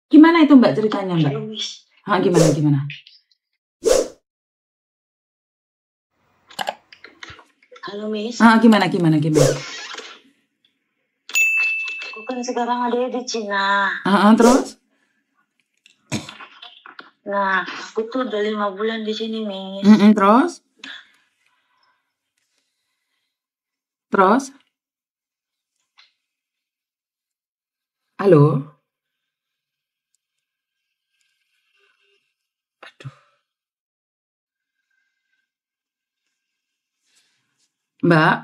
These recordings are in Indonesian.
Gimana itu Mbak ceritanya Mbak? Halo, Miss. Gimana? Halo, Miss. Gimana? Aku kan sekarang ada di Cina. Terus? Nah, aku tuh udah 5 bulan di sini, Miss. Terus? Halo? Aduh. Mbak?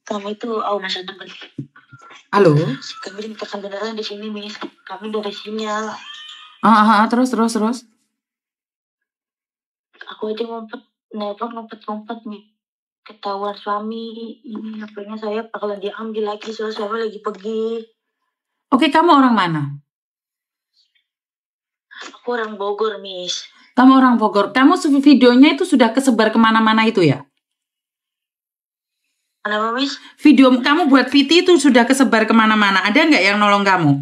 Kamu itu, masa depan. Halo? Kami dimintakan beneran di sini, Miss. Kami dari sinyal. Terus? Aku aja ngumpet, nih. Ketahuan suami, ini HP-nya saya bakalan diambil lagi, soalnya suami lagi pergi. Oke, kamu orang mana? Aku orang Bogor, Miss. Kamu orang Bogor. Kamu videonya itu sudah kesebar kemana-mana itu ya? Kenapa, Miss? Video kamu buat VT itu sudah kesebar kemana-mana. Ada nggak yang nolong kamu?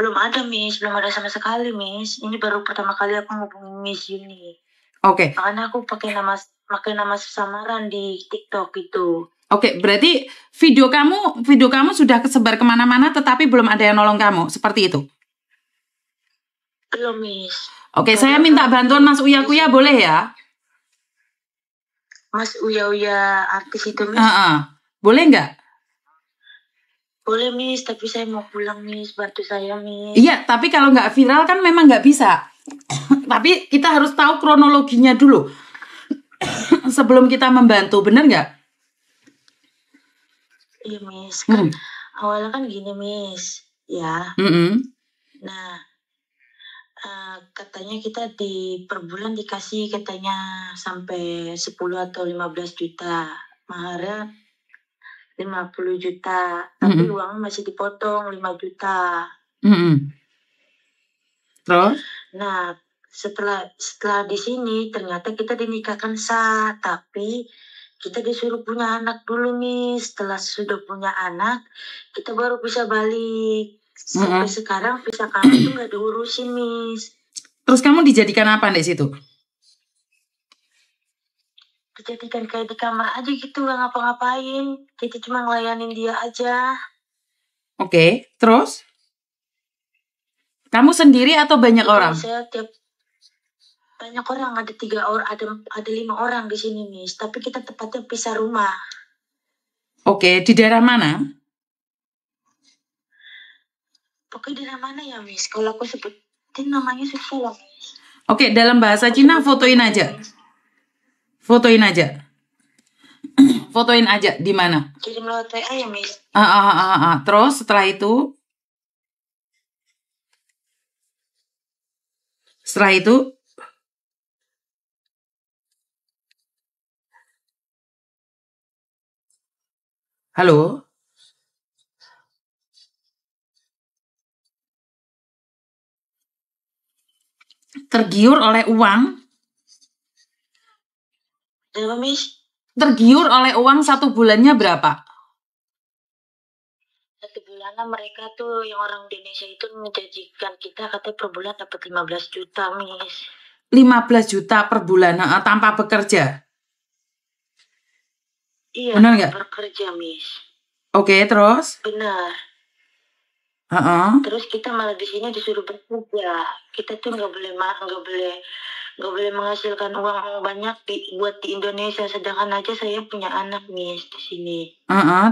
Belum ada, Miss. Belum ada sama sekali, Miss. Ini baru pertama kali aku ngubungin Miss Yuni. Oke. Makanya aku pakai nama samaran di TikTok itu. Oke, berarti video kamu sudah kesebar kemana-mana, tetapi belum ada yang nolong kamu, seperti itu? Belum, Miss. Oke, saya minta bantuan Mas Uya Kuya, boleh ya? Mas Uya artis itu, Miss? Boleh nggak? Boleh, Miss, tapi saya mau pulang, Miss. Bantu saya, Miss. Iya, tapi kalau nggak viral kan memang nggak bisa. Tapi kita harus tahu kronologinya dulu. Sebelum kita membantu, bener nggak? Iya, Miss. Kan awalnya kan gini, Miss. Ya. Nah, katanya kita per bulan dikasih katanya sampai 10 atau 15 juta. Maharnya 50 juta. Tapi uangnya masih dipotong 5 juta. Terus? Nah, setelah di sini ternyata kita dinikahkan sah, tapi kita disuruh punya anak dulu, Miss. Setelah sudah punya anak, kita baru bisa balik. Sampai sekarang visa kami tuh nggak diurusin, Miss. Terus kamu dijadikan apa di situ? Dijadikan kayak di kamar aja gitu, nggak ngapa-ngapain. Kita cuma ngelayanin dia aja. Oke, terus? Kamu sendiri atau banyak orang? Saya banyak orang, ada 3 orang, ada 5 orang di sini, Miss. Tapi kita tepatnya pisah rumah. Oke, di daerah mana? Pokoknya di daerah mana ya, Miss? Kalau aku sebutin namanya susah lah, Miss. Oke, dalam bahasa Cina fotoin aja. Fotoin aja di mana? Kirim lewat WA ya, Miss. Terus setelah itu? Halo? Tergiur oleh uang? Berapa, Miss? Tergiur oleh uang 1 bulannya berapa? 1 bulannya mereka tuh yang orang Indonesia itu menjanjikan kita katanya per bulan dapat 15 juta, Miss. 15 juta per bulan tanpa bekerja? Iya, benar nggak? Bekerja, Miss. Oke, terus? Benar. Terus kita malah di sini disuruh bekerja. Kita tuh nggak boleh menghasilkan uang banyak buat di Indonesia. Sedangkan aja saya punya anak, Miss, di sini.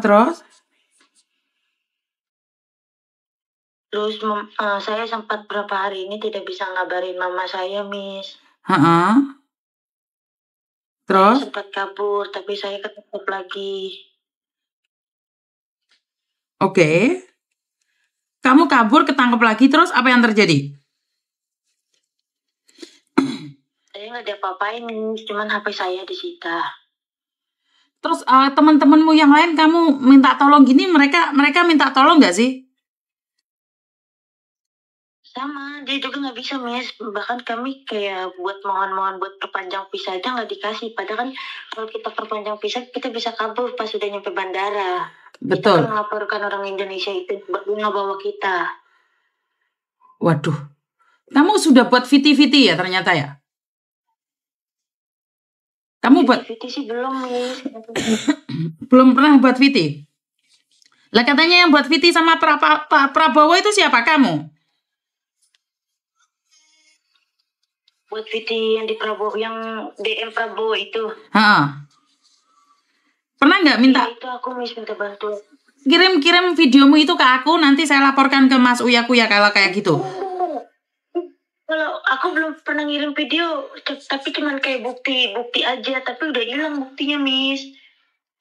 Terus? Terus saya sempat berapa hari ini tidak bisa ngabarin mama saya, Miss. Terus? Saya sempat kabur, tapi saya ketangkep lagi. Oke. Kamu kabur, ketangkep lagi, terus apa yang terjadi? Saya nggak diapa-apain, cuman HP saya disita. Terus teman-temanmu yang lain kamu minta tolong gini, mereka minta tolong nggak sih? Sama, dia juga nggak bisa, Miss. Bahkan kami kayak buat mohon perpanjang visa aja nggak dikasih. Padahal kan kalau kita perpanjang visa, kita bisa kabur pas sudah nyampe bandara. Kita Betul. akan melaporkan orang Indonesia itu bawa kita. Waduh. Kamu sudah buat VT-VT ya ternyata ya? Kamu buat VT sih belum, Miss. belum pernah buat VT? Lah katanya yang buat VT sama Pak Prabowo itu siapa kamu? Buat VT yang di Prabowo, yang DM Prabowo itu. Ha. Pernah nggak minta Itu aku, Miss, minta bantuan. kirim videomu itu ke aku, nanti saya laporkan ke Mas Uya Kuya kalau kayak gitu. Kalau aku belum pernah ngirim video, tapi cuman kayak bukti aja, tapi udah hilang buktinya, Miss.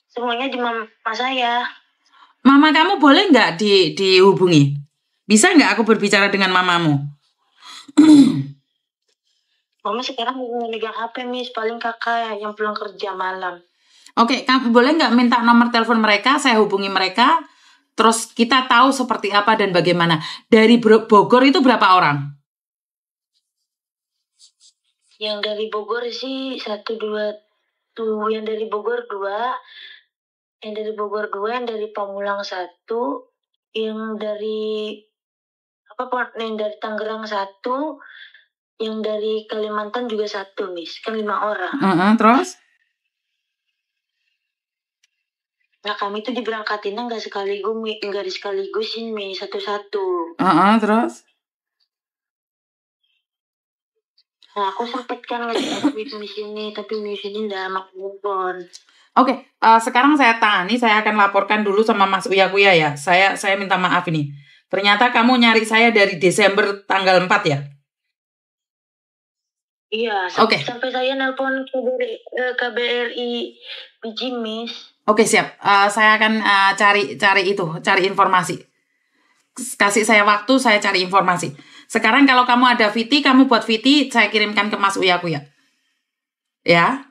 Semuanya di mama saya. Mama kamu boleh nggak dihubungi? Bisa nggak aku berbicara dengan mamamu? Mama sekarang memegang HP, Miss. Paling kakak yang pulang kerja malam. Oke, kamu boleh nggak minta nomor telepon mereka, saya hubungi mereka, terus kita tahu seperti apa dan bagaimana. Dari Bogor itu berapa orang? Yang dari Bogor sih 1, 2 tuh, yang dari Bogor 2, yang dari Bogor 2, yang dari Pamulang 1, yang dari yang dari Tangerang 1, yang dari Kalimantan juga 1, Miss. Kan 5 orang. Terus? Nah, kami tuh diberangkatinnya nggak disekaligusin, Miss, satu-satu. Terus? Nah, aku sempet kan ngasih Miss ini, tapi Miss ini udah maklum. Oke, sekarang saya akan laporkan dulu sama Mas Uya Kuya ya. Saya minta maaf ini. Ternyata kamu nyari saya dari Desember tanggal 4 ya? Iya, sampai saya nelpon KBRI Biji, Miss. Oke, siap. Saya akan cari informasi. Kasih saya waktu, saya cari informasi. Sekarang kalau kamu ada VT, kamu buat VT, saya kirimkan ke Mas Uya Kuya. Ya?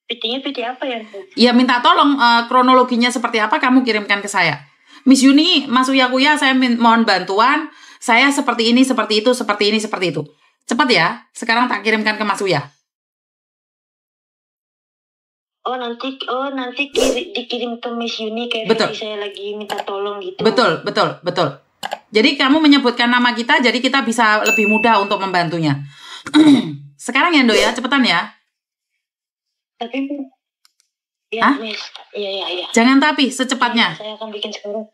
VT-nya VT apa ya? Ya, minta tolong kronologinya seperti apa, kamu kirimkan ke saya. Miss Yuni, Mas Uya Kuya, saya mohon bantuan. Saya seperti ini, seperti itu, seperti ini, seperti itu. Cepat ya, sekarang tak kirimkan ke Mas Uya. Nanti dikirim ke Miss Yuni kayak Betul. saya lagi minta tolong gitu. Betul. Jadi kamu menyebutkan nama kita, jadi kita bisa lebih mudah untuk membantunya. Sekarang ya, Ndo ya, cepetan ya. Tapi ya, Miss. Iya. Jangan tapi, secepatnya. Saya akan bikin sekarang.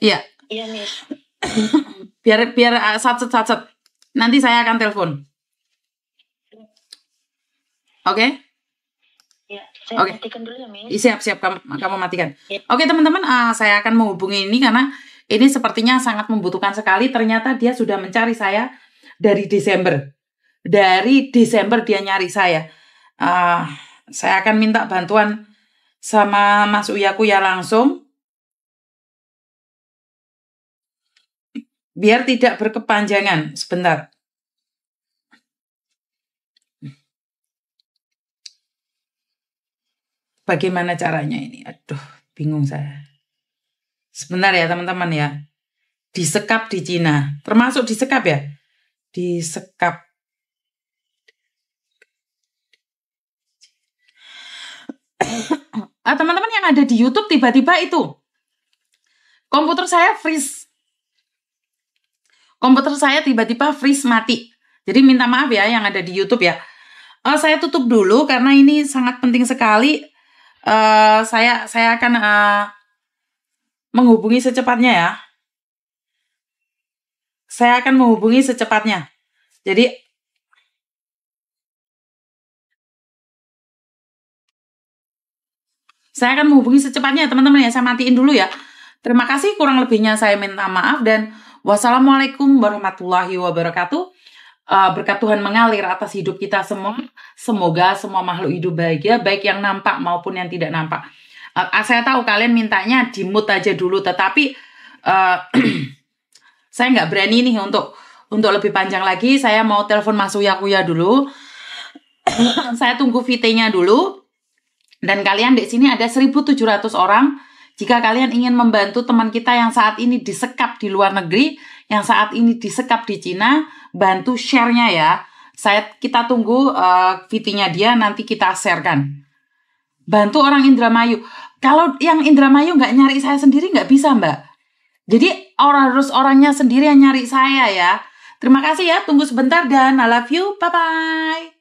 Iya. Iya, Miss. biar sat. Nanti saya akan telepon. Oke? Ya, saya matikan dulu ya, Miss. Siap, kamu matikan. Ya. Oke, teman-teman, saya akan menghubungi ini karena ini sepertinya sangat membutuhkan sekali. Ternyata dia sudah mencari saya dari Desember. Dari Desember dia nyari saya. Saya akan minta bantuan sama Mas Uya Kuya langsung. Biar tidak berkepanjangan. Sebentar. Bagaimana caranya ini? Aduh, bingung saya. Sebentar ya teman-teman ya. Disekap di Cina. Termasuk disekap ya? Disekap. Teman-teman yang ada di YouTube tiba-tiba itu. Komputer saya freeze. Komputer saya tiba-tiba freeze mati. Jadi minta maaf ya yang ada di YouTube ya. Saya tutup dulu karena ini sangat penting sekali. Saya akan menghubungi secepatnya ya. Saya akan menghubungi secepatnya. Jadi saya akan menghubungi secepatnya teman-teman ya. Saya matiin dulu ya. Terima kasih, kurang lebihnya saya minta maaf dan wassalamualaikum warahmatullahi wabarakatuh. Berkat Tuhan mengalir atas hidup kita semua. Semoga semua makhluk hidup bahagia, baik yang nampak maupun yang tidak nampak. Saya tahu kalian mintanya di mute aja dulu, tetapi saya nggak berani nih untuk lebih panjang lagi. Saya mau telepon Mas Uya Kuya dulu. Saya tunggu VT-nya dulu. Dan kalian di sini ada 1.700 orang. Jika kalian ingin membantu teman kita yang saat ini disekap di luar negeri, yang saat ini disekap di Cina, bantu share-nya ya. Kita tunggu VT-nya dia, nanti kita share-kan. Bantu orang Indramayu. Kalau yang Indramayu nggak nyari saya sendiri nggak bisa, Mbak. Jadi harus orangnya sendiri yang nyari saya ya. Terima kasih ya, tunggu sebentar dan I love you, bye-bye.